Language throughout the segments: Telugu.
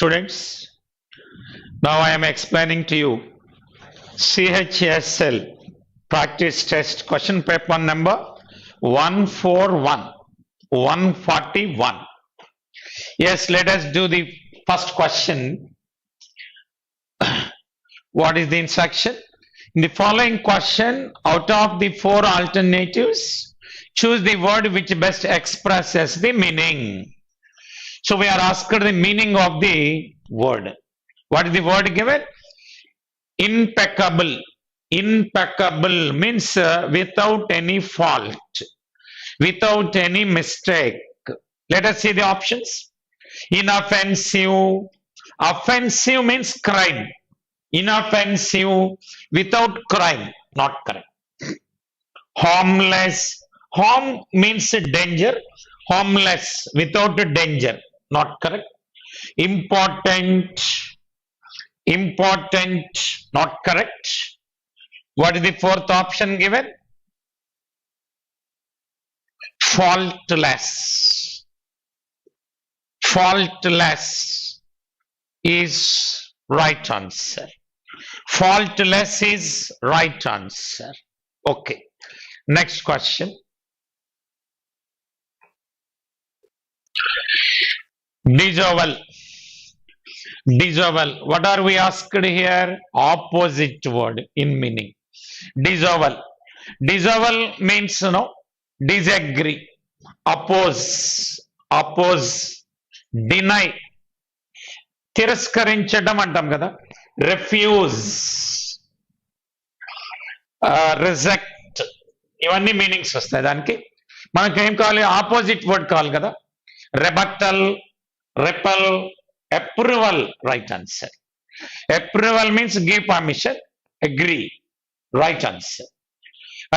Students, now I am explaining to you CHSL practice test question paper number 141, 141. Yes, let us do the first question. What is the instruction? In the following question, out of the four alternatives, choose the word which best expresses the meaning. So we are asked the meaning of the word. What is the word given? Impeccable. Impeccable means without any fault, without any mistake. Let us see the options. Inoffensive. Offensive means crime. Inoffensive, without crime, not correct. Harmless. Harm means danger. Harmless, without danger, not correct. Important. Important, not correct. What is the fourth option given? Faultless. Faultless is right answer. Faultless is right answer. Okay. Next question. Disavowal. Disavowal. What are we asked here? Opposite word in meaning. Disavowal. Disavowal means disagree, oppose, oppose, deny. తిరస్కరించడం అంటాం కదా, రిఫ్యూజ్, రిజెక్ట్, ఇవన్నీ మీనింగ్స్ వస్తాయి. దానికి మనకి ఏం కావాలి? ఆపోజిట్ వర్డ్ కావాలి కదా. Rebuttal, repeal, approval, right answer. Approval means give permission, agree, right answer.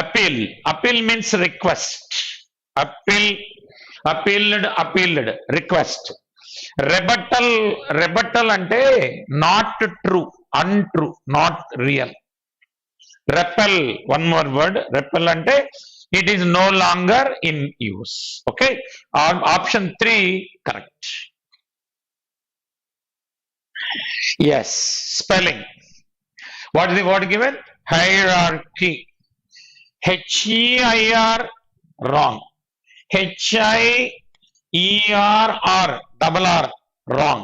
Appeal, appeal means request, appeal, appealed, appealed, request. Rebuttal, rebuttal అంటే not true, untrue, not real. Repeal, one more word, repeal అంటే it is no longer in use. Okay, option 3 correct. Yes, spelling. What is the word given? Hierarchy. H-E-I-R, wrong. H-I-E-R-R, double R, wrong.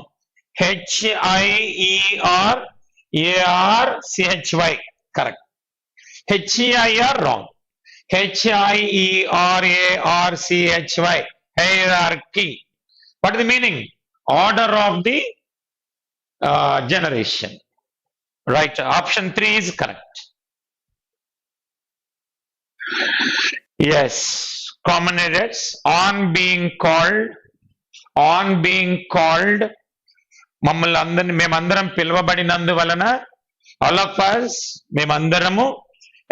H-I-E-R-A-R-C-H-Y, correct. H-E-I-R, wrong. H-I-E-R-A-R-C-H-Y, hierarchy. What is the meaning? Order of the generation. Right, option 3 is correct. Yes, common errors. On being called, on being called, మమ్మల్ని అందరిని మేమందరం పిలువబడినందువలన, all of us మేమందరము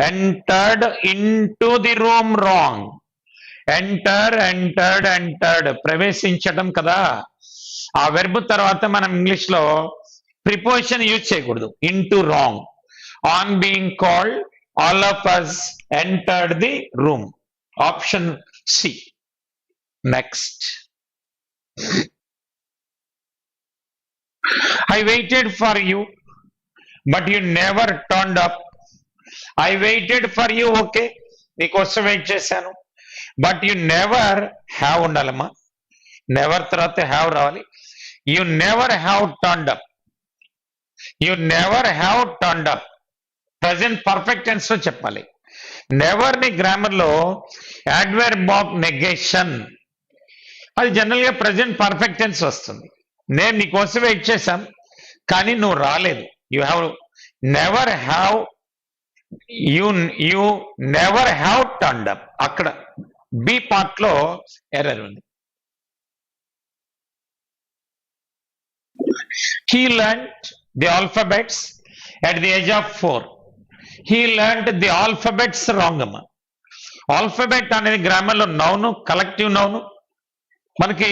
entered into the room, wrong. Enter, entered, entered, ప్రవేశించడం కదా. ఆ వెర్బ్ తర్వాత మనం ఇంగ్లీష్ లో ప్రిపోజిషన్ యూజ్ చేయకూడదు. Into, wrong. On being called, all of us entered the room. Option C. Next. I waited for you but you never turned up. I waited for you, okay, నీకోసం వెయిట్ చేశాను, బట్ యు నెవర్ హ్యావ్ ఉండాలమ్మా. నెవర్ తర్వాత హ్యావ్ రావాలి. You never have turned up. You never have turned up. Present perfect tense లో చెప్పాలి. నెవర్ ని గ్రామర్ లో అడ్వర్బ్ ఆఫ్ నెగేషన్, అది జనరల్ గా ప్రెసెంట్ పర్ఫెక్ట్ టెన్స్ వస్తుంది. నేను నీకోసం వెయిట్ చేశాను కానీ నువ్వు రాలేదు. You have never have, you never have turned up. అక్కడ బి పార్ట్ లో ఎర్రర్ ఉంది. He learnt the alphabets at the age of 4. He learnt the alphabets, wrong అమ్మా. ఆల్ఫాబెట్ అనేది గ్రామర్ లో నౌను, కలెక్టివ్ నౌను. మనకి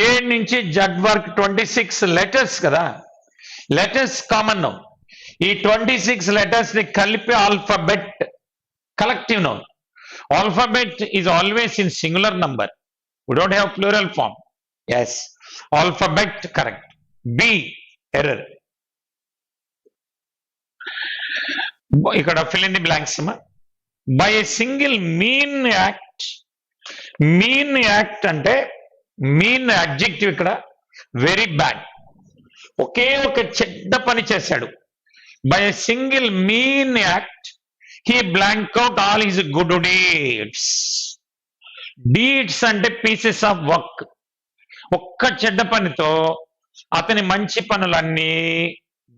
ఏ నుంచి జడ్ వర్క్ 26 లెటర్స్ కదా. Letters common noun. ఈ 26 లెటర్స్ ని కలిపి alphabet, collective noun. Alphabet is always in singular number. We don't have plural form. Yes, alphabet, correct. B error. ఇక్కడ ఫిల్ ఇన్ ది బ్లాంక్స్ అమ్మా. By a single mean act. Mean act అంటే మీన్ అడ్జెక్టివ్ ఇక్కడ వెరీ బ్యాడ్. ఒకే ఒక చెడ్డ పని చేశాడు. By a single mean act he blank out all his good deeds. Deeds అంటే పీసెస్ ఆఫ్ వర్క్. ఒక్క చెడ్డ పనితో అతని మంచి పనులన్నీ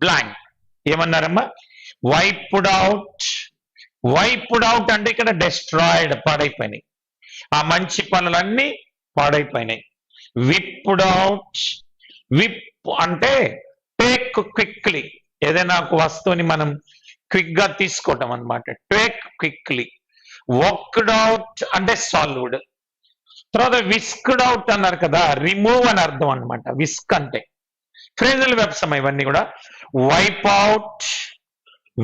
బ్లాంక్. ఏమన్నారమ్మా? Wiped out. వైప్డ్ అవుట్ అంటే ఇక్కడ డెస్ట్రాయిడ్, పాడైపోయినాయి. ఆ మంచి పనులన్నీ పాడైపోయినాయి. Whipped out. విప్ అంటే టేక్ క్విక్లీ. ఏదైనా ఒక వస్తువుని మనం క్విక్ గా తీసుకోవటం అన్నమాట. Take quickly. వర్క్డ్ అవుట్ అంటే సాల్వ్డ్. తర్వాత విస్క్డ్ అవుట్ అన్నారు కదా, రిమూవ్ అని అర్థం అనమాట. విస్క్ అంటే ఫ్రేజల్ వెబ్స్ అమ్మా ఇవన్నీ కూడా. Wipe out,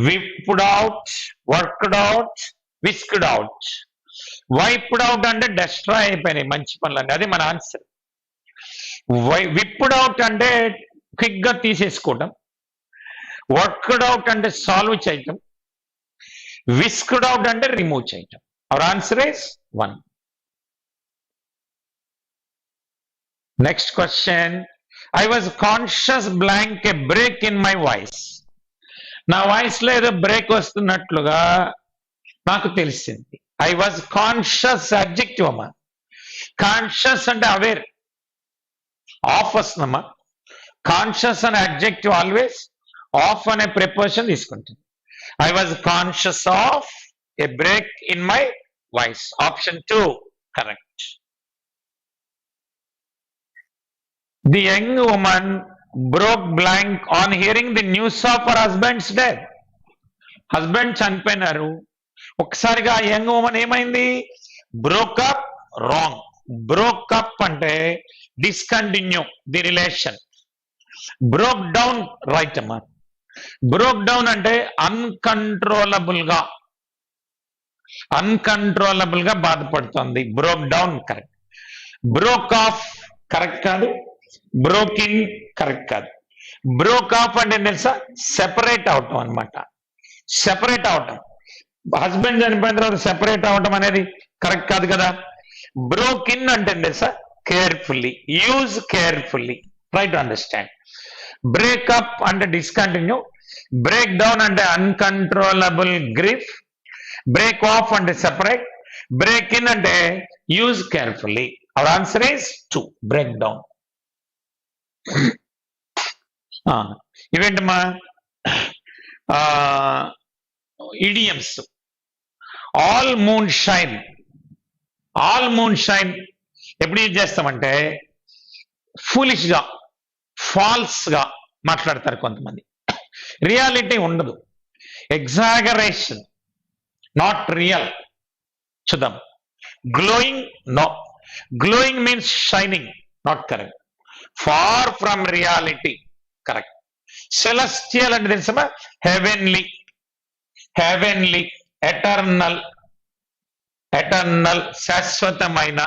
whipped out, worked out, whisked out. Wiped out అంటే డెస్ట్రాయ్ అయిపోయినాయి మంచి పనులన్నీ. అది మన ఆన్సర్. విప్డ్ అవుట్ అంటే క్విక్ గా తీసేసుకోవటం. వర్క్డ్ అవుట్ అంటే సాల్వ్ చేయటం. విస్క్డ్ అవుట్ అంటే రిమూవ్ చేయటం. Our answer is 1. Next question. I was conscious blank a break in my voice. నా వాయిస్ లో ఏదో బ్రేక్ వస్తున్నట్లుగా నాకు తెలిసింది. I was conscious అడ్జెక్టివ్ అమ్మా. కాన్షియస్ అంటే అవేర్. ఆఫ్ వస్తుందమ్మా. కాన్షియస్ అనే అడ్జెక్టివ్ ఆల్వేస్ ఆఫ్ అనే ప్రిపోజిషన్ తీసుకుంటుంది. I was conscious of a break in my voice. Option 2 correct. The young woman broke blank on hearing the news of her husband's death. Husband చనిపోయినారు. ఒకసారిగా యంగ్ ఉమెన్ ఏమైంది? Broke up. Wrong. Broke up అంటే discontinue the relation. Broke down right అమ్మా. బ్రోక్ డౌన్ అంటే అన్కంట్రోలబుల్ గా బాధపడుతుంది. Broke down correct. Broke off correct కాదు. బ్రోక్ ఇన్ కరెక్ట్ కాదు. బ్రోక్ ఆఫ్ అంటే తెలుసా? సెపరేట్ అవటం అనమాట. సెపరేట్ అవటం. హస్బెండ్ చనిపోయిన తర్వాత సెపరేట్ అవటం అనేది కరెక్ట్ కాదు కదా. బ్రోక్ ఇన్ అంటే తెలుసా? Carefully. Use carefully. Try to understand. Breakup అంటే డిస్కంటిన్యూ. బ్రేక్ డౌన్ అంటే అన్కంట్రోలబుల్ గ్రీఫ్. బ్రేక్ ఆఫ్ అంటే సెపరేట్. బ్రేక్ ఇన్ అంటే use carefully. Our answer is 2. Break down. ఇవేంటమ్మా? Idioms. All moonshine. All moonshine ఎప్పుడు యూజ్ చేస్తామంటే ఫూలిష్ గా, ఫాల్స్ గా మాట్లాడతారు కొంతమంది. రియాలిటీ ఉండదు. Exaggeration, not real. చూద్దాం. Glowing, no. Glowing means shining, not correct. Far from reality correct. Celestial అంటే తెలుసా? హెవెన్లీ. హెవెన్లీ. ఎటర్నల్. ఎటర్నల్ శాశ్వతమైన,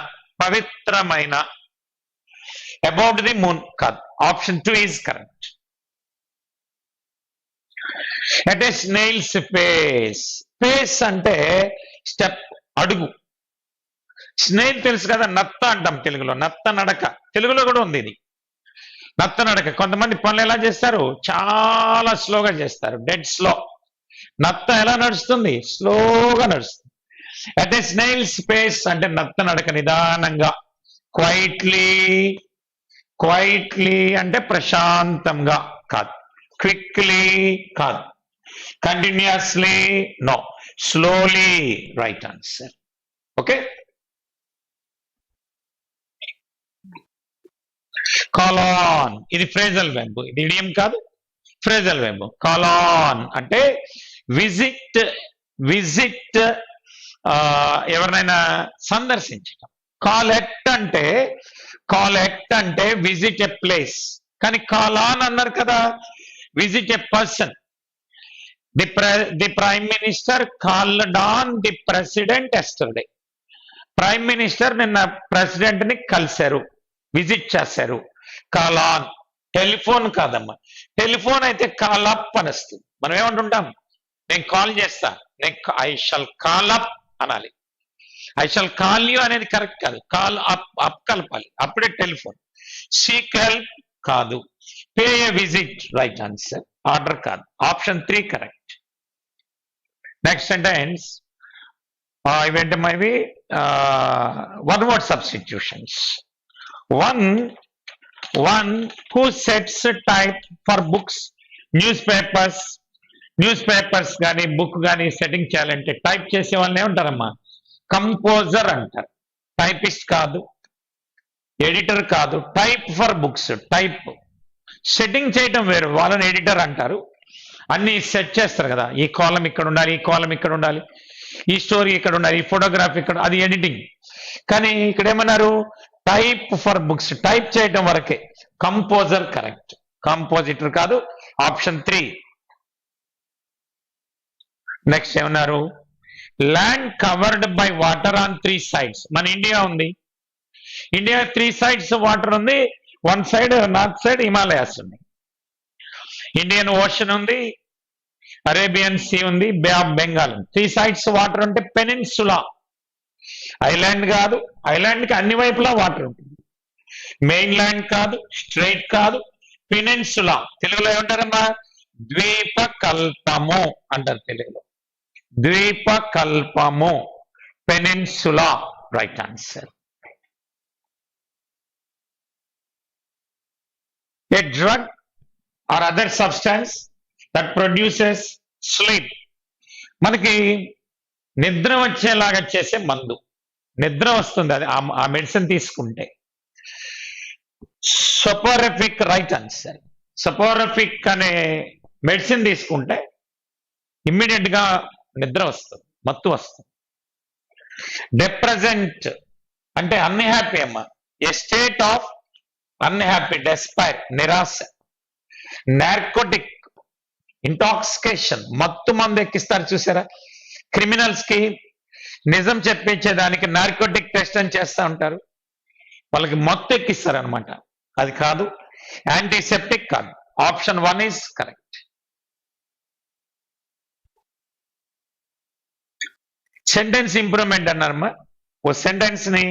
పవిత్రమైన. అబౌట్ ది మూన్ కాదు. Option 2 is correct. At a snail's pace. Pace అంటే స్టెప్, అడుగు. స్నేల్ తెలుసు కదా, నత్త అంటాం తెలుగులో. నత్త నడక తెలుగులో కూడా ఉంది ఇది. నత్త నడక. కొంతమంది పనులు ఎలా చేస్తారు? చాలా స్లోగా చేస్తారు, డెడ్ స్లో. నత్త ఎలా నడుస్తుంది? స్లోగా నడుస్తుంది. అట్ ఏ స్నేల్స్ పేస్ అంటే నత్త నడక, నిదానంగా. క్వైట్లీ. క్వైట్లీ అంటే ప్రశాంతంగా కాదు. క్విక్లీ కాదు. Continuously no. Slowly right answer. Okay. Call on. ఇది ఫ్రేజల్ వెర్బ్. ఇది ఇడియం కాదు, ఫ్రేజల్ వెర్బ్. కాల్ ఆన్ అంటే విజిట్. విజిట్ ఎవరినైనా సందర్శించడం. కాల్ ఎట్ అంటే, కాల్ ఎట్ అంటే విజిట్ ఎ ప్లేస్. కానీ కాల్ ఆన్ అన్నారు కదా, visit a person. The prime minister called on the president yesterday. Prime minister నిన్న ప్రెసిడెంట్ ని కలిశారు, విజిట్ చేశారు. Call on. టెలిఫోన్ కాదమ్మా. టెలిఫోన్ అయితే కాల్ అప్ అని వస్తుంది. మనం ఏమంటుంటాం, నేను కాల్ చేస్తా, ఐ షల్ కాల్ అప్ అనాలి. ఐ షల్ కాల్ యూ అనేది కరెక్ట్ కాదు, కాల్ అప్, అప్ కలపాలి, అప్పుడే టెలిఫోన్. సీక్ హెల్ప్ కాదు, pay a visit right answer, order కాదు, ఆప్షన్ 3 కరెక్ట్. నెక్స్ట్ సెంటెన్స్ ఇవేంటి మైవి one word substitutions. one who sets type for books, newspapers కానీ బుక్ కానీ సెట్టింగ్ చేయాలంటే టైప్ చేసే వాళ్ళని ఏమంటారమ్మా, కంపోజర్ అంటారు. టైపిస్ట్ కాదు, ఎడిటర్ కాదు. Type for books, type setting చేయటం వేరు, వాళ్ళని ఎడిటర్ అంటారు. అన్ని సెట్ చేస్తారు కదా, ఈ కాలం ఇక్కడ ఉండాలి, ఈ కాలం ఇక్కడ ఉండాలి, ఈ స్టోరీ ఇక్కడ ఉండాలి, ఈ ఫోటోగ్రాఫ్ ఇక్కడ, అది ఎడిటింగ్. కానీ ఇక్కడ ఏమన్నారు, టైప్ ఫర్ బుక్స్, టైప్ చేయటం వరకే. కంపోజర్ కరెక్ట్, కంపోజిటర్ కాదు, ఆప్షన్ 3. నెక్స్ట్ ఏమన్నారు, land covered by water on 3 sides. మన ఇండియా ఉంది, ఇండియా 3 sides వాటర్ ఉంది. 1 side నార్త్ సైడ్ హిమాలయాస్ ఉంది, ఇండియన్ ఓషన్ ఉంది, అరేబియన్ సీ ఉంది, బే ఆఫ్ బెంగాల్ ఉంది. 3 sides వాటర్ అంటే పెనిన్సులా. ఐలాండ్ కాదు, ఐలాండ్కి అన్ని వైపులా వాటర్ ఉంటుంది. మెయిన్ ల్యాండ్ కాదు, స్ట్రైట్ కాదు, పెనిన్సులా. తెలుగులో ఏమంటారమ్మా, ద్వీపకల్పము అంటారు తెలుగులో, ద్వీపకల్పము, peninsula right answer. A drug or other substance that produces sleep. మనకి నిద్ర వచ్చేలాగా చేసే మందు, నిద్ర వస్తుంది అది ఆ మెడిసిన్ తీసుకుంటే. సపోరఫిక్ రైట్ ఆన్సర్. సపోరఫిక్ అనే మెడిసిన్ తీసుకుంటే ఇమ్మీడియట్ గా నిద్ర వస్తుంది, మత్తు వస్తుంది. డిప్రెసెంట్ అంటే అన్హ్యాపీ అమ్మా, ఏ స్టేట్ ఆఫ్ అన్హ్యాపీ, డెస్పైర్ నిరాశ. నార్కోటిక్ ఇంటాక్సికేషన్, మత్తు మందు ఎక్కిస్తారు చూసారా, క్రిమినల్స్ కి నిజం చెప్పించేదానికి నార్కోటిక్ టెస్ట్ అని చేస్తూ ఉంటారు, వాళ్ళకి మత్తు ఎక్కిస్తారు అనమాట, అది కాదు. యాంటీసెప్టిక్ కాదు, option 1 is correct. Sentence improvement అన్నారమ్మా. ఓ సెంటెన్స్ ని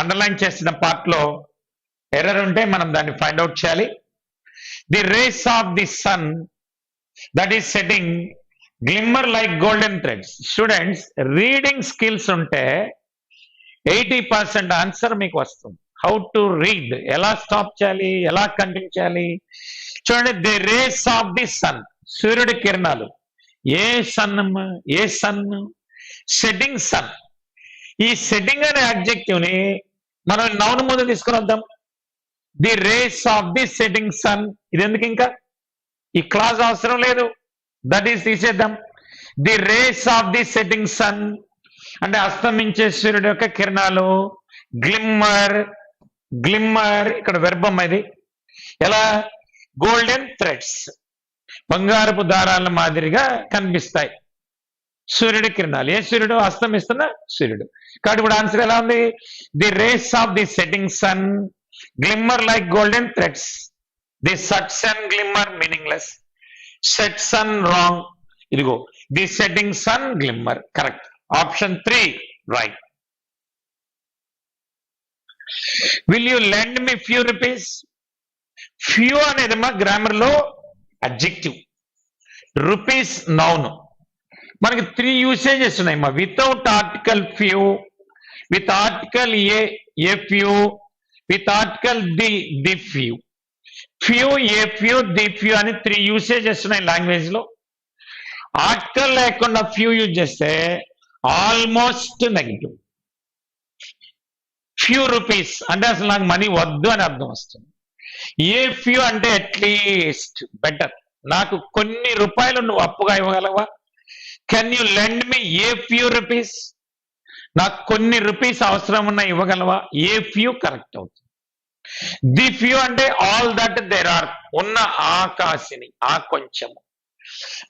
అండర్లైన్ చేసిన పార్ట్ లో ఎర్రర్ ఉంటే మనం దాన్ని ఫైండ్ అవుట్ చేయాలి. The rays of the sun that is setting glimmer like golden threads. Students, reading skills ఉంటే 80% ఆన్సర్ మీకు వస్తుంది. హౌ టు రీడ్, ఎలా స్టాప్ చేయాలి, ఎలా కంటిన్యూ చేయాలి. చూడండి, the rays of the sun, సూర్యుడి కిరణాలు. ఏ సన్ అమ్మా, ఏ సన్, సెట్టింగ్ సన్. ఈ సెట్టింగ్ అనే అడ్జెక్టివ్ ని మనం నౌన్ ముందు తీసుకుని వద్దాం. The rays of the setting sun, ఇది ఎందుకు, ఇంకా ఈ క్లాస్ అవసరం లేదు, దట్ ఈస్ తీసేద్దాం. The rays of the setting sun అంటే అస్తమించే సూర్యుడు యొక్క కిరణాలు. గ్లిమ్మర్, గ్లిమ్మర్ ఇక్కడ వెర్బం ఇది. ఎలా, గోల్డెన్ థ్రెడ్స్, బంగారపు దారాల మాదిరిగా కనిపిస్తాయి సూర్యుడి కిరణాలు. ఏ సూర్యుడు, అస్తమిస్తున్న సూర్యుడు. కాబట్టి ఇప్పుడు ఆన్సర్ ఎలా ఉంది, the rays of the setting sun glimmer like golden threads. The sat sun glimmer meaningless, set sun wrong. ఇదిగో the setting sun glimmer correct, option 3 right. Will you lend me few rupees. Few అనేది మా గ్రామర్ లో అడ్జెక్టివ్, రూపీస్ నౌన్. మనకి 3 యూసేజెస్ ఉన్నాయి మా. Without article few, with article a few, with article the few. Few, a few, the few అని 3 యూసేజెస్ ఉన్నాయి లాంగ్వేజ్ లో. ఆర్టికల్ లేకుండా ఫ్యూ యూజ్ చేస్తే ఆల్మోస్ట్ నెగిటివ్. ఫ్యూ రూపీస్ అంటే అసలు నాకు మనీ వద్దు అని అర్థం వస్తుంది. ఏ ఫ్యూ అంటే అట్లీస్ట్ బెటర్, నాకు కొన్ని రూపాయలు నువ్వు అప్పుగా ఇవ్వగలవా. Can you lend me a few rupees, నాకు కొన్ని రూపీస్ అవసరం ఉన్న ఇవ్వగలవా. ఏ ఫ్యూ కరెక్ట్ అవుతుంది. ది ఫ్యూ అంటే ఆల్ దట్ దేర్ ఆర్, ఉన్న ఆకాశిని, ఆ కొంచెము.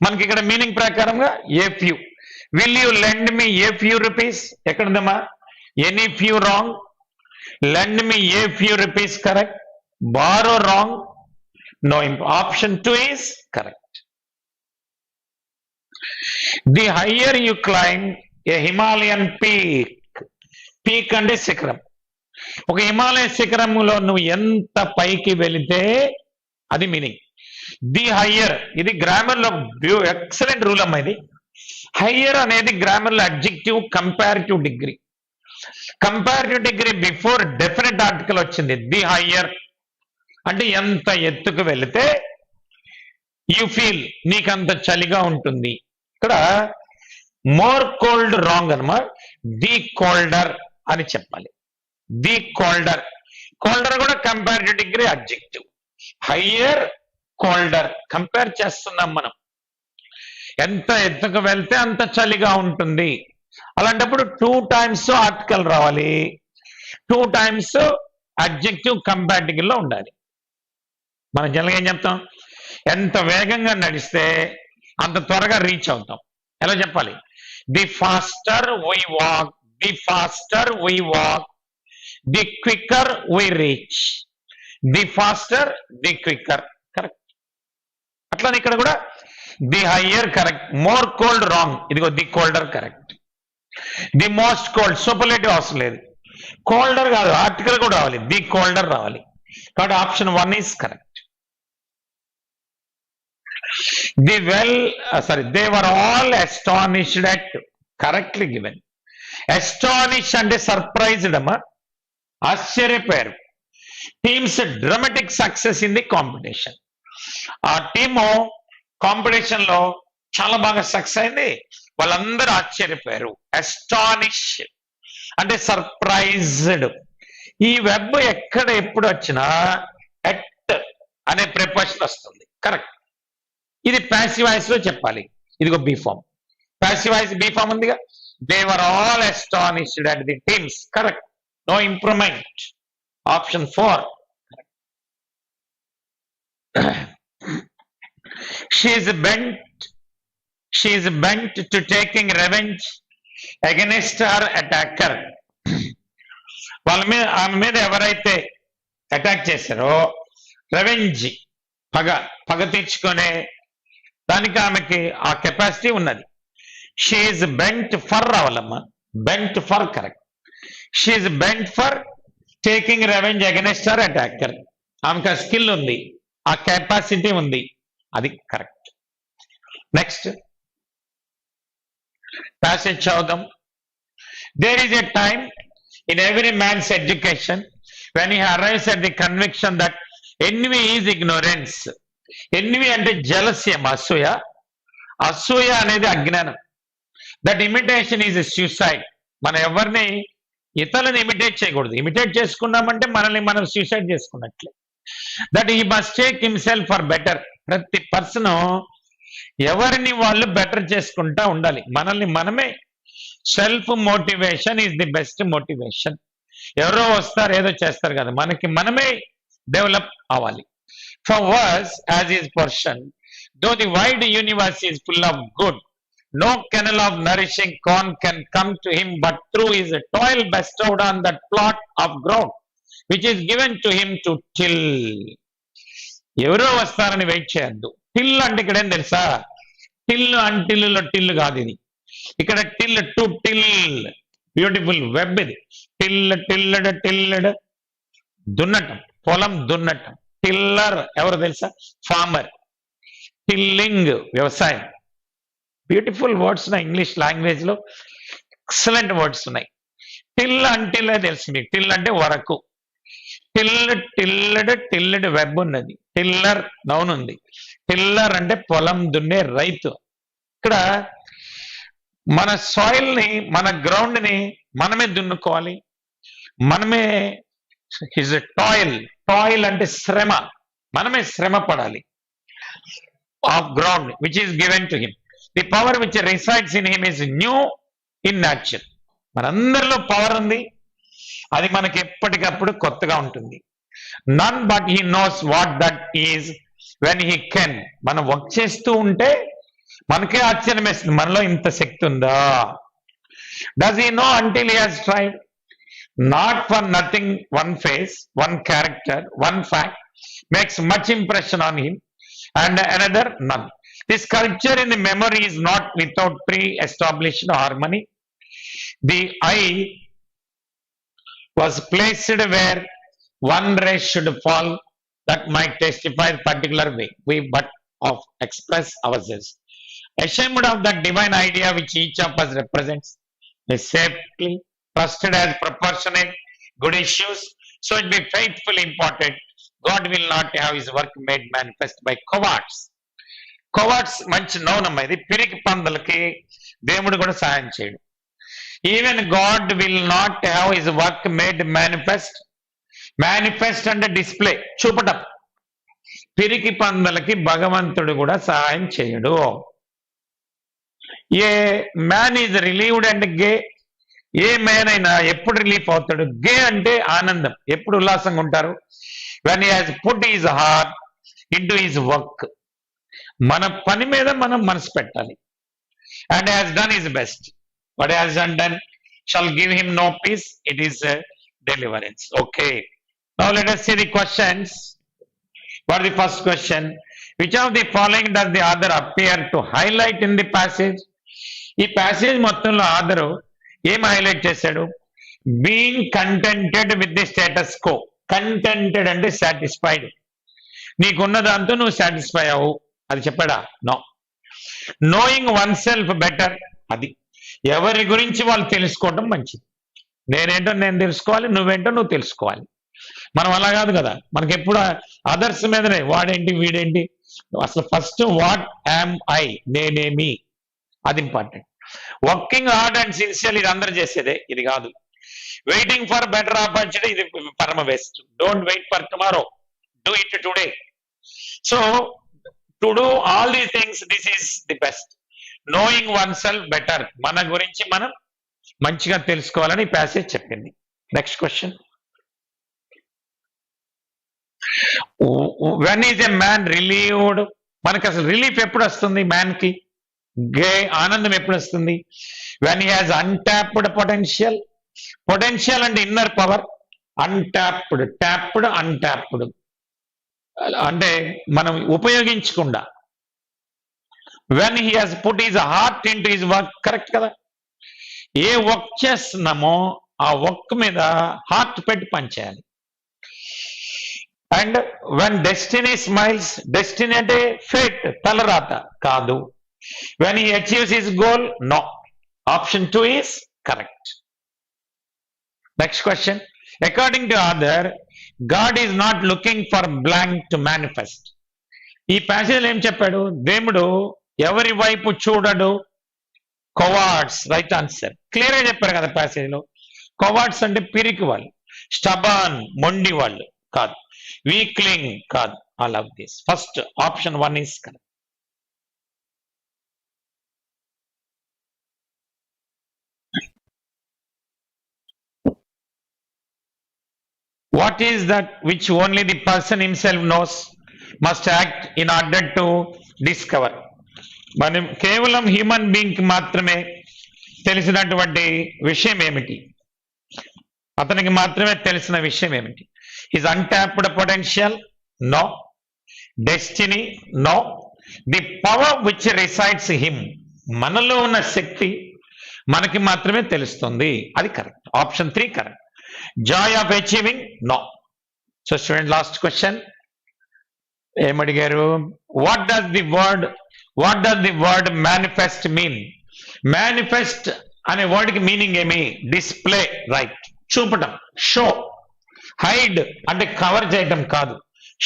మనకి ఇక్కడ మీనింగ్ ప్రకారంగా a few. Will you lend me a few rupees ఎక్కడుందమ్మా, any few wrong, lend me a few rupees correct. Borrow wrong. No. Option 2 is correct. The higher you climb a Himalayan peak. Peak అంటే శిఖరం. ఒక హిమాలయ శిఖరములో నువ్వు ఎంత పైకి వెళితే అది మీనింగ్. ది హయ్యర్, ఇది గ్రామర్ లో ఎక్సలెంట్ రూల్ అమ్మా. ఇది హయ్యర్ అనేది గ్రామర్ లో adjective comparative degree. Comparative degree before definite article వచ్చింది. ది హయ్యర్ అంటే ఎంత ఎత్తుకు వెళితే యు ఫీల్, నీకంత చలిగా ఉంటుంది. ఇక్కడ మోర్ కోల్డ్ రాంగ్ అన్నమాట. ది కోల్డర్ అని చెప్పాలి. ది కోల్డర్, కోల్డర్ కూడా comparative degree adjective. Higher, colder compare చేస్తున్నాం మనం. ఎంత ఎత్తుకు వెళ్తే అంత చలిగా ఉంటుంది. అలాంటప్పుడు 2 times ఆర్టికల్ రావాలి, 2 times అడ్జెక్టివ్ కంపారిటివ్ లో ఉండాలి. మనం జనరల్గా ఏం చెప్తాం, ఎంత వేగంగా నడిస్తే అంత త్వరగా రీచ్ అవుతాం. ఎలా చెప్పాలి? The faster we walk, the faster we walk, the quicker we reach. The faster, the quicker correct. అట్లానే ఇక్కడ కూడా the higher correct. More cold wrong. ఇదిగో the colder correct. The most cold superlative అవసరం లేదు. కోల్డర్ కాదు, ఆర్టికల్ కూడా రావాలి, ది కోల్డర్ రావాలి. కాబట్టి option 1 is correct. They were all astonished at, correctly given. Astonished అంటే సర్ప్రైజ్డ్ అమ్మా, ఆశ్చర్యపోయారు. Teams dramatic success in the competition. ఆ టీము కాంపిటీషన్ లో చాలా బాగా సక్సెస్ అయింది, వాళ్ళందరూ ఆశ్చర్యపోయారు. అస్టానిష్ అంటే సర్ప్రైజ్డ్. ఈ వెబ్ ఎక్కడ ఎప్పుడు వచ్చినా ఎట్ అనే ప్రిపోజిషన్ వస్తుంది. కరెక్ట్. ఇది ప్యాసివ్ వాయిస్ లో చెప్పాలి. ఇదిగో be form, passive voice be form ఉందిగా. They were all astonished at the teams. Correct. No improvement. Option 4. She is bent to taking revenge against her attacker. ఆమె మీద ఎవరైతే అటాక్ చేశారో రెవెంజ్, పగ తీర్చుకునే దానికి ఆమెకి ఆ కెపాసిటీ ఉన్నది. షీ ఈజ్ బెంట్ ఫర్ రావాలమ్మా, bent for correct. She is bent for taking revenge against her attacker. ఆమెకు ఆ స్కిల్ ఉంది, ఆ కెపాసిటీ ఉంది, అది కరెక్ట్. నెక్స్ట్ ప్యాసేజ్ చదువుదాం. There is a time in every man's education when he arrives at the conviction that envy is ignorance. Envy అంటే జలస్యం, అసూయ. అసూయ అనేది అజ్ఞానం. That imitation is a suicide. మనం ఎవరిని ఇతరులను ఇమిటేట్ చేయకూడదు. ఇమిటేట్ చేసుకున్నామంటే మనల్ని మనం సూసైడ్ చేసుకున్నట్లే. That he must take himself for better. ప్రతి పర్సన్ ఎవరిని వాళ్ళు బెటర్ చేసుకుంటా ఉండాలి. మనల్ని మనమే. Self motivation is the best motivation. ఎవరో వస్తారు ఏదో చేస్తారు కదా, మనకి మనమే డెవలప్ అవ్వాలి. For us as his portion, though the wide universe is full of good, no kernel of nourishing corn can come to him but through his toil bestowed on that plot of ground which is given to him to till. ఎవరో వస్తారని వెయిట్ చేయొద్దు. టిల్ అంటే ఇక్కడ ఏం తెలుసా, టిల్ అంటిల్లో టిల్ కాదు ఇది. ఇక్కడ till to till, beautiful web ఇది. టిల్ టిల్లడ్ టిల్లడ్, దున్నటం, పొలం దున్నటం. టిల్లర్ ఎవరు తెలుసా, ఫార్మర్. టిల్లింగ్ వ్యవసాయం. బ్యూటిఫుల్ వర్డ్స్ ఉన్నాయి ఇంగ్లీష్ లాంగ్వేజ్ లో, ఎక్సలెంట్ వర్డ్స్ ఉన్నాయి. టిల్ అంటిల్ తెలుసు మీకు. టిల్ అంటే వరకు. టిల్ టిల్లడ్ టిల్లడ్ వెబ్ ఉన్నది. టిల్లర్ నౌన్ ఉంది. టిల్లర్ అంటే పొలం దున్నే రైతు. ఇక్కడ మన సాయిల్ ని, మన గ్రౌండ్ ని మనమే దున్నుకోవాలి, మనమే. హిజ్ టాయిల్, టాయిల్ అంటే శ్రమ, మనమే శ్రమ పడాలి. Of ground which is given to him. The power which resides in him is new in nature. మనందరిలో పవర్ ఉంది, అది మనకి ఎప్పటికప్పుడు కొత్తగా ఉంటుంది. None but he knows what that is when he can. మనం వర్క్ చేస్తూ ఉంటే మనకే ఆశ్చర్యం వేస్తుంది, మనలో ఇంత శక్తి ఉందా. Does he know until he has tried. Not for nothing, one face, one character, one fact makes much impression on him, and another none. This culture in the memory is not without pre-established harmony. The eye was placed where one ray should fall that might testify particular way. We but of express ourselves. Ashamed of that divine idea which each of us represents, is safely trusted as proportionate good issues, so it be faithfully important. God will not have his work made manifest by cowards. Cowards మంచి నౌనమ్మ ఇది, పిరికి పందులకి దేవుడు కూడా సహాయం చేయడు. Even God will not have his work made manifest. Manifest అంటే డిస్ప్లే, చూపటం. పిరికి పందులకి భగవంతుడు కూడా సహాయం చేయడు. ఏ man is relieved and gay. A man అయినా ఎప్పుడు రిలీఫ్ అవుతాడు? గే అంటే ఆనందం, ఎప్పుడు ఉల్లాసంగా ఉంటారు. When he has put his heart into his work. మన పని మీద మనం మనసు పెట్టాలి. And has done his best. What has done shall give him no peace, it is deliverance. Okay, now let us see the questions. For the first question, which of the following does the author appear to highlight in the passage? ఈ ప్యాసేజ్ మొత్తంలో ఆథరు ఏం హైలైట్ చేశాడు? Being contented with the status quo. Contented అంటే సాటిస్ఫైడ్. నీకున్న దాంతో నువ్వు సాటిస్ఫై అవ్వు, అది చెప్పాడా? No. Knowing one self better, అది ఎవరి గురించి వాళ్ళు తెలుసుకోవడం మంచిది. నేనేంటో నేను తెలుసుకోవాలి, నువ్వేంటో నువ్వు తెలుసుకోవాలి. మనం అలా కాదు కదా, మనకి ఎప్పుడు అదర్స్ మీదనే వాడేంటి వీడేంటి. అసలు ఫస్ట్ వాట్ యామ్ ఐ, నేనేమి, అది important. Working hard and sincere, ఇది అందరు చేసేదే, ఇది కాదు. వెయిటింగ్ ఫర్ బెటర్ ఆపర్చునిటీ, ఇది పరమ best. Don't wait for tomorrow, do it today. So to do all these things, this is the best. Knowing one self better, మన గురించి మనం మంచిగా తెలుసుకోవాలని ఈ ప్యాసేజ్ చెప్పింది. Next question, when is a man relieved? మనకి అసలు రిలీఫ్ ఎప్పుడు వస్తుంది మ్యాన్ కి? గే ఆనందం ఎప్పుడు వస్తుంది? When he has untapped potential. Potential అంటే inner power. Untapped, tapped, untapped అంటే మనం ఉపయోగించకుండా. When he has put his heart into his work, correct కదా. ఏ వర్క్ చేస్తున్నామో ఆ వర్క్ మీద హార్ట్ పెట్టి పనిచేయాలి. And when destiny smiles, destiny అంటే ఫేట్, తలరాత కాదు. When he achieves his goal, no. Option 2 is correct. Next question, according to author, god is not looking for blank to manifest. ఈ ప్యాసేజ్ ఏం చెప్పాడు? దేవుడు ఎవరి వైపు చూడడు? కొవార్డ్స్, రైట్ ఆన్సర్. క్లియర్ గా చెప్పారు కదా ప్యాసేజ్ లో. కొవార్డ్స్ అంటే పిరికి వాళ్ళు, స్టబాన్ మొండి వాళ్ళు కాదు, వీక్లింగ్ కాదు. All of this first option 1 is correct. What is that which only the person himself knows, must act in order to discover? మనం కేవలం హ్యూమన్ బీయింగ్ కి మాత్రమే తెలిసినటువంటి విషయం ఏమిటి? అతనికి మాత్రమే తెలిసిన విషయం ఏమిటి? His untapped potential, no. Destiny, no. The power which resides him, మనలో ఉన్న శక్తి మనకి మాత్రమే తెలుస్తుంది, అది correct. Option 3 correct. Joy of achieving, no. So student, last question ఏమడిగారు? What does the word manifest mean? Manifest అనే వర్డ్ కి మీనింగ్ ఏమి? డిస్ప్లే, రైట్, చూపటం, షో. హైడ్ అంటే కవర్ చేయటం కాదు,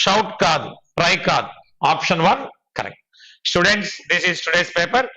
షౌట్ కాదు, ట్రై కాదు. Option 1 correct. Students, this is today's paper.